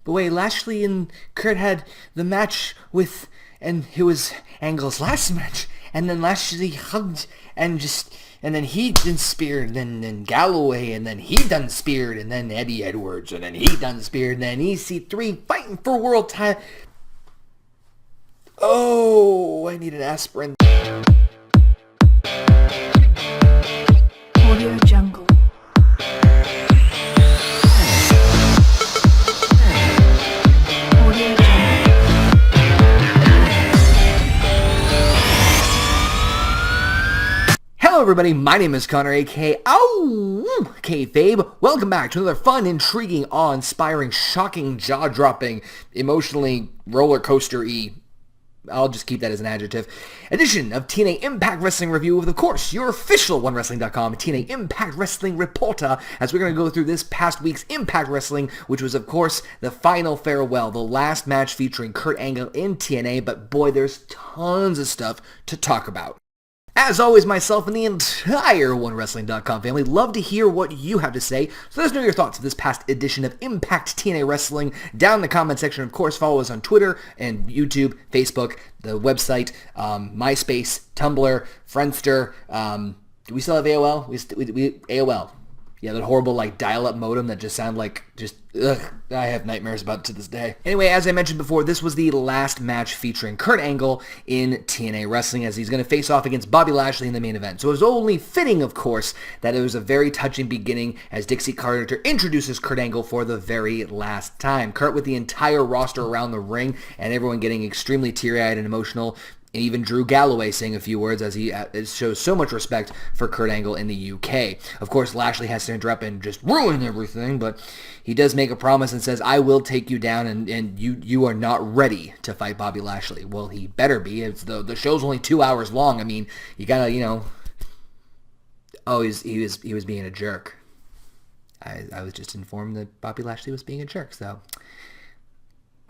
the way Lashley and Kurt had the match with, and it was Angle's last match, and then Lashley hugged and then he done speared, and then Galloway, and then he done speared, and then Eddie Edwards, and then he done speared, and then EC3 fighting for world title. Oh, I need an aspirin. Audio Jungle. Hello everybody, my name is Connor, aka OKayFabe. Welcome back to another fun, intriguing, awe-inspiring, shocking, jaw-dropping, emotionally roller coaster-y, I'll just keep that as an adjective, edition of TNA Impact Wrestling Review with, of course, your official OneWrestling.com TNA Impact Wrestling reporter, as we're going to go through this past week's Impact Wrestling, which was, of course, the final farewell, the last match featuring Kurt Angle in TNA, but boy, there's tons of stuff to talk about. As always, myself and the entire OneWrestling.com family love to hear what you have to say, so let us know your thoughts of this past edition of Impact TNA Wrestling down in the comment section. Of course, follow us on Twitter and YouTube, Facebook, the website, MySpace, Tumblr, Friendster. Do we still have AOL? We AOL. Yeah, that horrible dial-up modem that just sounded like I have nightmares about it to this day. Anyway, as I mentioned before, this was the last match featuring Kurt Angle in TNA Wrestling, as he's going to face off against Bobby Lashley in the main event. So it was only fitting, of course, that it was a very touching beginning as Dixie Carter introduces Kurt Angle for the very last time. Kurt with the entire roster around the ring and everyone getting extremely teary-eyed and emotional. And even Drew Galloway saying a few words as he shows so much respect for Kurt Angle in the UK. Of course, Lashley has to interrupt and just ruin everything, but he does make a promise and says, I will take you down, and you are not ready to fight Bobby Lashley. Well, he better be. It's the show's only 2 hours long. I mean, you gotta, Oh, he was being a jerk. I was just informed that Bobby Lashley was being a jerk, so...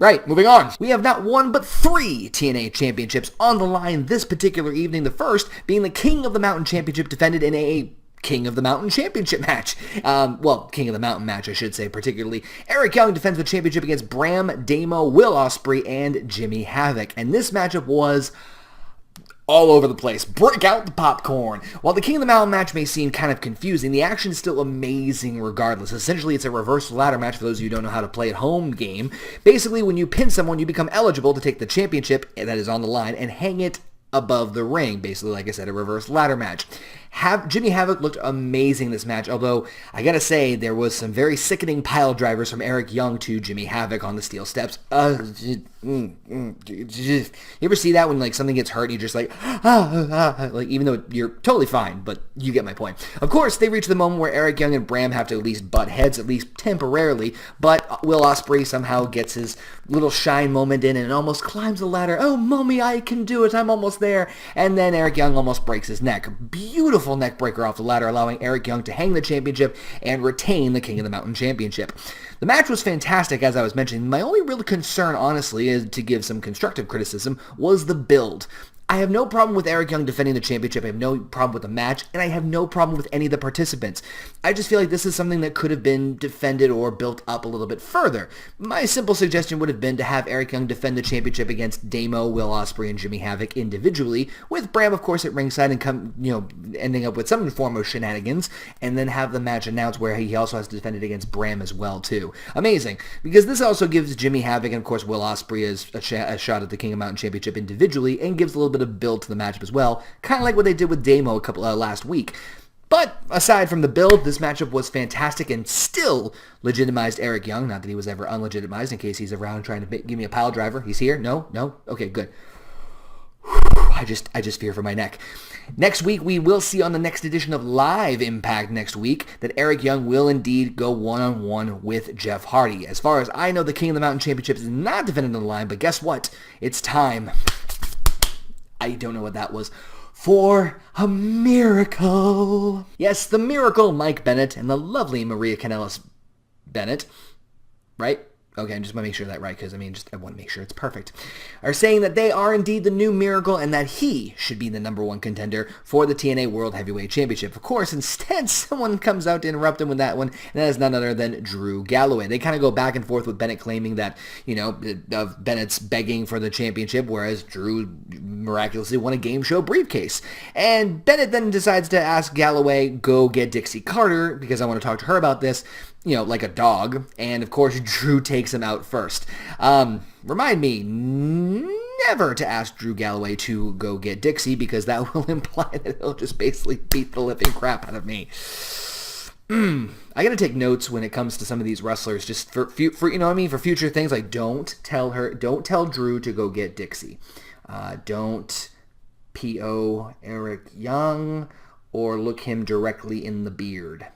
Right, moving on. We have not one but 3 TNA championships on the line this particular evening. The first being the King of the Mountain Championship defended in a King of the Mountain Championship match. King of the Mountain match, I should say, particularly. Eric Young defends the championship against Bram, Damo, Will Ospreay, and Jimmy Havoc. And this matchup was all over the place. Break out the popcorn. While the King of the Mountain match may seem kind of confusing, the action is still amazing regardless. Essentially, it's a reverse ladder match for those of you who don't know how to play at home game. Basically, when you pin someone, you become eligible to take the championship that is on the line and hang it above the ring. Basically, like I said, a reverse ladder match. Jimmy Havoc looked amazing this match, although I gotta say there was some very sickening pile drivers from Eric Young to Jimmy Havoc on the steel steps. You ever see that when something gets hurt and you're just even though you're totally fine, but you get my point. Of course, they reach the moment where Eric Young and Bram have to at least butt heads, at least temporarily, but Will Ospreay somehow gets his little shine moment in and almost climbs the ladder. Oh, mommy, I can do it. I'm almost there. And then Eric Young almost breaks his neck. Beautiful neck breaker off the ladder, allowing Eric Young to hang the championship and retain the King of the Mountain Championship. The match was fantastic, as I was mentioning. My only real concern, honestly, is to give some constructive criticism, was the build. I have no problem with Eric Young defending the championship. I have no problem with the match, and I have no problem with any of the participants. I just feel like this is something that could have been defended or built up a little bit further. My simple suggestion would have been to have Eric Young defend the championship against Damo, Will Ospreay, and Jimmy Havoc individually, with Bram, of course, at ringside and ending up with some form of shenanigans, and then have the match announced where he also has to defend it against Bram as well, too. Amazing, because this also gives Jimmy Havoc and, of course, Will Ospreay a shot at the King of Mountain Championship individually, and gives a little bit of build to the matchup as well, kind of like what they did with Damo last week. But aside from the build, this matchup was fantastic and still legitimized Eric Young. Not that he was ever unlegitimized, in case he's around trying to give me a pile driver. He's here? No? Okay, good. I just fear for my neck. Next week, we will see on the next edition of Live Impact next week that Eric Young will indeed go one-on-one with Jeff Hardy. As far as I know, the King of the Mountain Championship is not defended on the line, but guess what? It's time. I don't know what that was. For a miracle. Yes, the miracle Mike Bennett and the lovely Maria Kanellis Bennett. Right? Okay, I just want to make sure that right, because, I mean, I want to make sure it's perfect. Are saying that they are indeed the new Miracle and that he should be the number one contender for the TNA World Heavyweight Championship. Of course, instead, someone comes out to interrupt him with that one, and that is none other than Drew Galloway. They kind of go back and forth with Bennett claiming that, Bennett's begging for the championship, whereas Drew miraculously won a game show briefcase. And Bennett then decides to ask Galloway, go get Dixie Carter, because I want to talk to her about this, like a dog. And of course, Drew takes him out first. Remind me never to ask Drew Galloway to go get Dixie, because that will imply that he'll just basically beat the living crap out of me. I gotta take notes when it comes to some of these wrestlers, just for future things. Like, don't tell Drew to go get Dixie. Don't P.O. Eric Young or look him directly in the beard.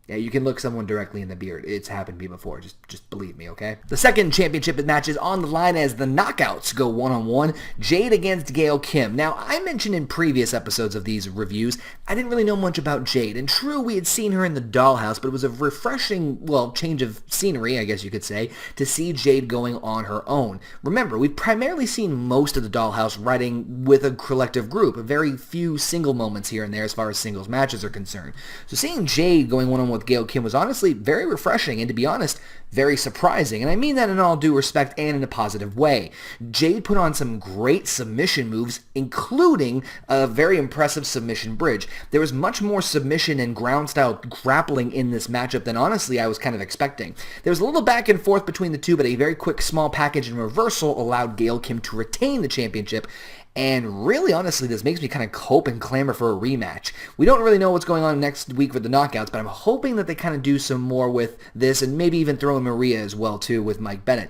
Yeah, you can look someone directly in the beard. It's happened to me before. Just believe me, okay? The second championship match is on the line as the Knockouts go one-on-one. Jade against Gail Kim. Now, I mentioned in previous episodes of these reviews, I didn't really know much about Jade. And true, we had seen her in the Dollhouse, but it was a refreshing, change of scenery, I guess you could say, to see Jade going on her own. Remember, we've primarily seen most of the Dollhouse riding with a collective group. Very few single moments here and there as far as singles matches are concerned. So seeing Jade going one-on-one with Gail Kim was honestly very refreshing and, to be honest, very surprising. And I mean that in all due respect and in a positive way. Jade put on some great submission moves, including a very impressive submission bridge. There was much more submission and ground-style grappling in this matchup than, honestly, I was kind of expecting. There was a little back and forth between the two, but a very quick small package and reversal allowed Gail Kim to retain the championship. And really, honestly, this makes me kind of hope and clamor for a rematch. We don't really know what's going on next week with the Knockouts, but I'm hoping that they kind of do some more with this and maybe even throw in Maria as well, too, with Mike Bennett.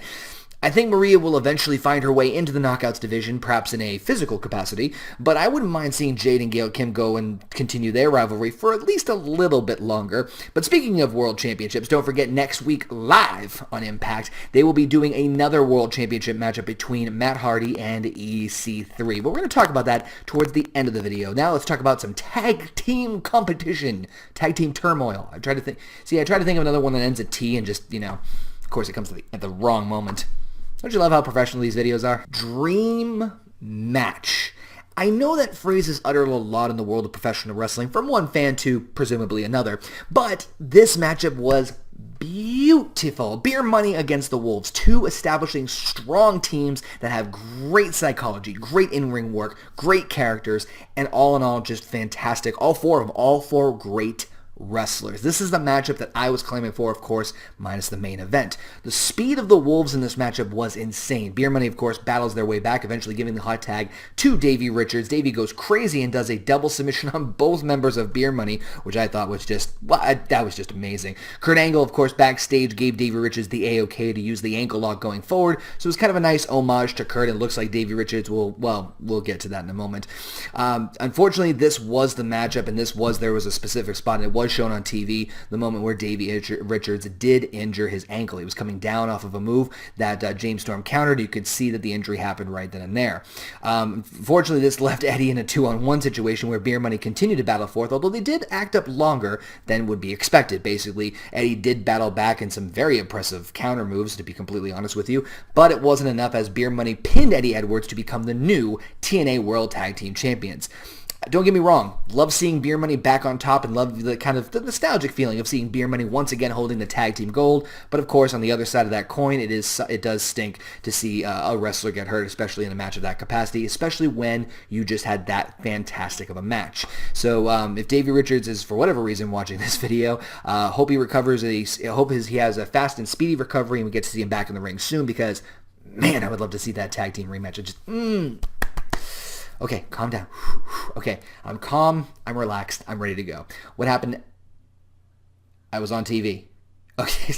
I think Maria will eventually find her way into the Knockouts division, perhaps in a physical capacity, but I wouldn't mind seeing Jade and Gail Kim go and continue their rivalry for at least a little bit longer. But speaking of World Championships, don't forget next week live on Impact, they will be doing another World Championship matchup between Matt Hardy and EC3. But we're going to talk about that towards the end of the video. Now let's talk about some tag team competition, tag team turmoil. I try to think of another one that ends at T and just, of course it comes at the wrong moment. Don't you love how professional these videos are? Dream match. I know that phrase is uttered a lot in the world of professional wrestling, from one fan to presumably another, but this matchup was beautiful. Beer Money against the Wolves, two establishing strong teams that have great psychology, great in-ring work, great characters, and all in all, just fantastic. All four great wrestlers. This is the matchup that I was claiming for, of course, minus the main event. The speed of the Wolves in this matchup was insane. Beer Money, of course, battles their way back, eventually giving the hot tag to Davey Richards. Davey goes crazy and does a double submission on both members of Beer Money, which I thought was that was just amazing. Kurt Angle, of course, backstage gave Davey Richards the A-OK to use the ankle lock going forward, so it was kind of a nice homage to Kurt. It looks like Davey Richards we'll get to that in a moment. Unfortunately, this was the matchup, and there was a specific spot, and it was shown on TV, the moment where Davey Richards did injure his ankle. He was coming down off of a move that James Storm countered. You could see that the injury happened right then and there. Fortunately, this left Eddie in a 2-on-1 situation where Beer Money continued to battle forth, although they did act up longer than would be expected. Basically, Eddie did battle back in some very impressive counter moves, to be completely honest with you, but it wasn't enough as Beer Money pinned Eddie Edwards to become the new TNA World Tag Team Champions. Don't get me wrong, love seeing Beer Money back on top and love the kind of the nostalgic feeling of seeing Beer Money once again holding the tag team gold, but of course on the other side of that coin it does stink to see a wrestler get hurt, especially in a match of that capacity, especially when you just had that fantastic of a match. So if Davey Richards is for whatever reason watching this video, hope he recovers, he has a fast and speedy recovery and we get to see him back in the ring soon, because man, I would love to see that tag team rematch. Okay, calm down. Okay, I'm calm, I'm relaxed, I'm ready to go. What happened? I was on TV. Okay,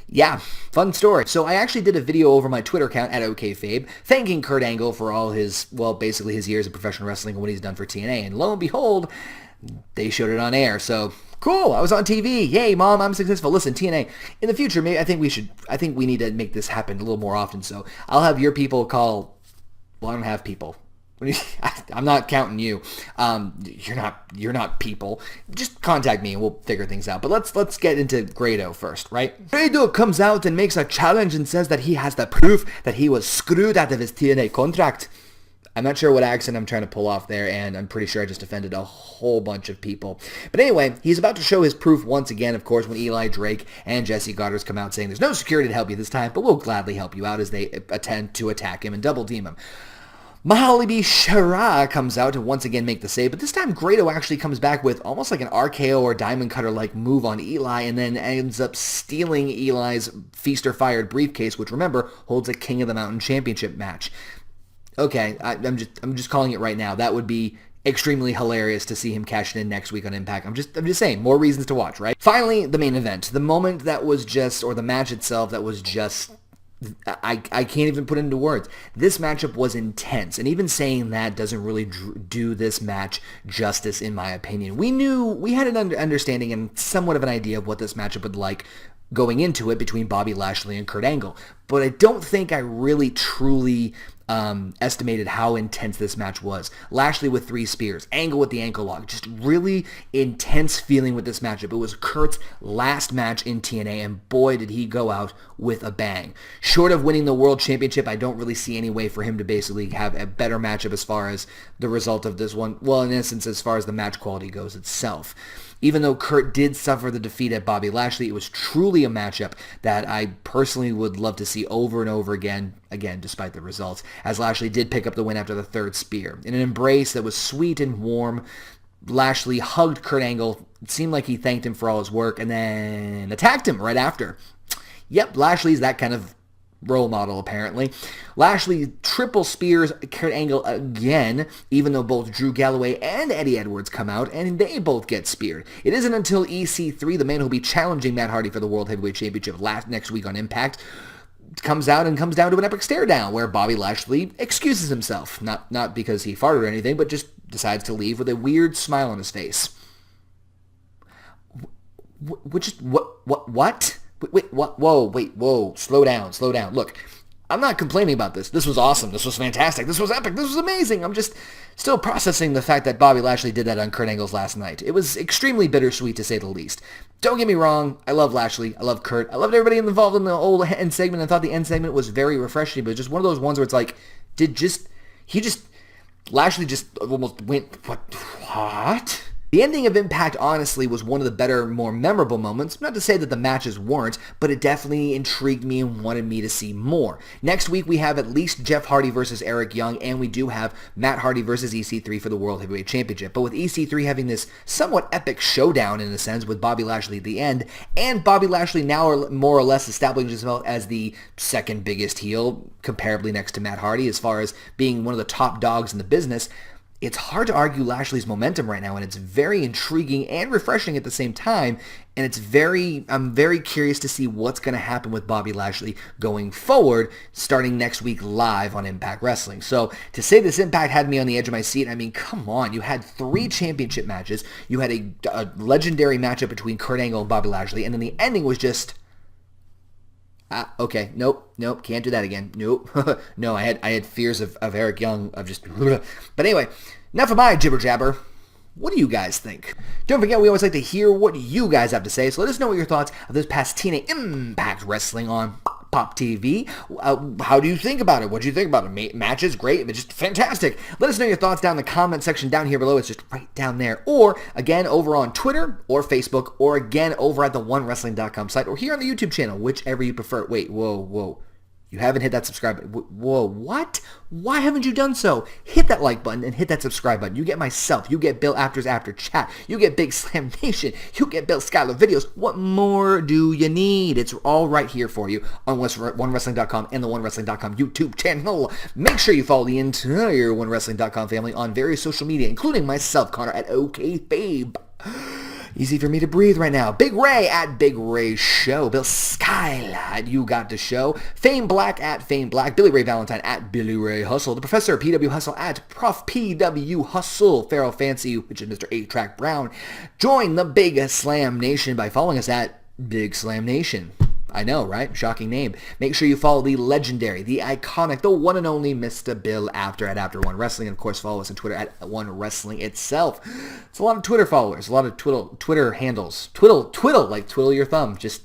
yeah, fun story. So I actually did a video over my Twitter account at OKayFabe, thanking Kurt Angle for all his, basically his years of professional wrestling and what he's done for TNA. And lo and behold, they showed it on air. So cool, I was on TV. Yay, Mom, I'm successful. Listen, TNA, in the future, maybe I think we need to make this happen a little more often. So I'll have your people call. Well, I don't have people. I'm not counting you. You're not people. Just contact me and we'll figure things out. But let's get into Grado first, right? Grado comes out and makes a challenge and says that he has the proof that he was screwed out of his TNA contract. I'm not sure what accent I'm trying to pull off there, and I'm pretty sure I just offended a whole bunch of people. But anyway, he's about to show his proof once again, of course, when Eli Drake and Jesse Goddard's come out saying there's no security to help you this time, but we'll gladly help you out as they attempt to attack him and double team him. Mahalibi Shara comes out to once again make the save, but this time Grado actually comes back with almost like an RKO or Diamond Cutter-like move on Eli, and then ends up stealing Eli's Feast or Fired briefcase, which, remember, holds a King of the Mountain Championship match. Okay, I'm just calling it right now. That would be extremely hilarious to see him cashing in next week on Impact. I'm just saying, more reasons to watch, right? Finally, the main event. The moment that was just, or the match itself that was just, I can't even put it into words. This matchup was intense, and even saying that doesn't really do this match justice, in my opinion. We had an understanding and somewhat of an idea of what this matchup would like going into it between Bobby Lashley and Kurt Angle, but I don't think I really truly estimated how intense this match was. Lashley with 3 spears, Angle with the ankle lock, just really intense feeling with this matchup. It was Kurt's last match in TNA, and boy did he go out with a bang. Short of winning the World Championship, I don't really see any way for him to basically have a better matchup as far as the result of this one, well, in essence, as far as the match quality goes itself. Even though Kurt did suffer the defeat at Bobby Lashley, it was truly a matchup that I personally would love to see over and over again, despite the results, as Lashley did pick up the win after the 3rd spear. In an embrace that was sweet and warm, Lashley hugged Kurt Angle. It seemed like he thanked him for all his work and then attacked him right after. Yep, Lashley's that kind of role model, apparently. Lashley triple spears Kurt Angle again, even though both Drew Galloway and Eddie Edwards come out, and they both get speared. It isn't until EC3, the man who'll be challenging Matt Hardy for the World Heavyweight Championship next week on Impact, comes out and comes down to an epic stare down, where Bobby Lashley excuses himself. Not because he farted or anything, but just decides to leave with a weird smile on his face. What? Whoa, slow down. Look, I'm not complaining about this. This was awesome. This was fantastic. This was epic. This was amazing. I'm just still processing the fact that Bobby Lashley did that on Kurt Angle's last night. It was extremely bittersweet, to say the least. Don't get me wrong. I love Lashley. I love Kurt. I loved everybody involved in the whole end segment. I thought the end segment was very refreshing, but just one of those ones where it's like, Lashley just almost went, what? The ending of Impact, honestly, was one of the better, more memorable moments. Not to say that the matches weren't, but it definitely intrigued me and wanted me to see more. Next week, we have at least Jeff Hardy versus Eric Young, and we do have Matt Hardy versus EC3 for the World Heavyweight Championship. But with EC3 having this somewhat epic showdown, in a sense, with Bobby Lashley at the end, and Bobby Lashley now more or less establishing himself as the second biggest heel, comparably next to Matt Hardy, as far as being one of the top dogs in the business, it's hard to argue Lashley's momentum right now, and it's very intriguing and refreshing at the same time, and I'm very curious to see what's going to happen with Bobby Lashley going forward, starting next week live on Impact Wrestling. So to say this Impact had me on the edge of my seat, I mean, come on. You had 3 championship matches. You had a legendary matchup between Kurt Angle and Bobby Lashley, and then the ending was just... okay, nope, can't do that again. Nope. No, I had fears of Eric Young, of just... But anyway, enough of my jibber jabber. What do you guys think? Don't forget, we always like to hear what you guys have to say, so let us know what your thoughts of this past TNA Impact Wrestling on Pop TV. How do you think about it? What do you think about it? Matches, great, but just fantastic. Let us know your thoughts down in the comment section down here below. It's just right down there. Or, again, over on Twitter or Facebook, or again, over at the OneWrestling.com site, or here on the YouTube channel, whichever you prefer. Wait, whoa. You haven't hit that subscribe button. Whoa, what? Why haven't you done so? Hit that like button and hit that subscribe button. You get myself. You get Bill Apter's After Chat. You get Big Slam Nation. You get Bill Skylar videos. What more do you need? It's all right here for you on OneWrestling.com and the OneWrestling.com YouTube channel. Make sure you follow the entire OneWrestling.com family on various social media, including myself, Connor, at OKayFabe. Easy for me to breathe right now. Big Ray at Big Ray Show. Bill Skylar at You Got the Show. Fame Black at Fame Black. Billy Ray Valentine at Billy Ray Hustle. The Professor PW Hustle at Prof PW Hustle. Pharaoh Fancy, which is Mr. 8-Track Brown. Join the Big Slam Nation by following us at Big Slam Nation. I know, right? Shocking name. Make sure you follow the legendary, the iconic, the one and only Mr. Bill Apter at Apter One Wrestling. And of course, follow us on Twitter at One Wrestling itself. It's a lot of Twitter followers, a lot of Twitter handles. Twiddle, like twiddle your thumb. Just,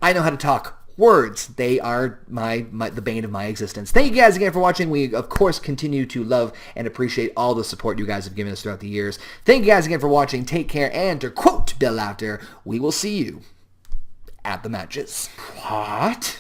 I know how to talk. Words, they are the bane of my existence. Thank you guys again for watching. We, of course, continue to love and appreciate all the support you guys have given us throughout the years. Thank you guys again for watching. Take care, and to quote Bill Apter, we will see you at the matches. What?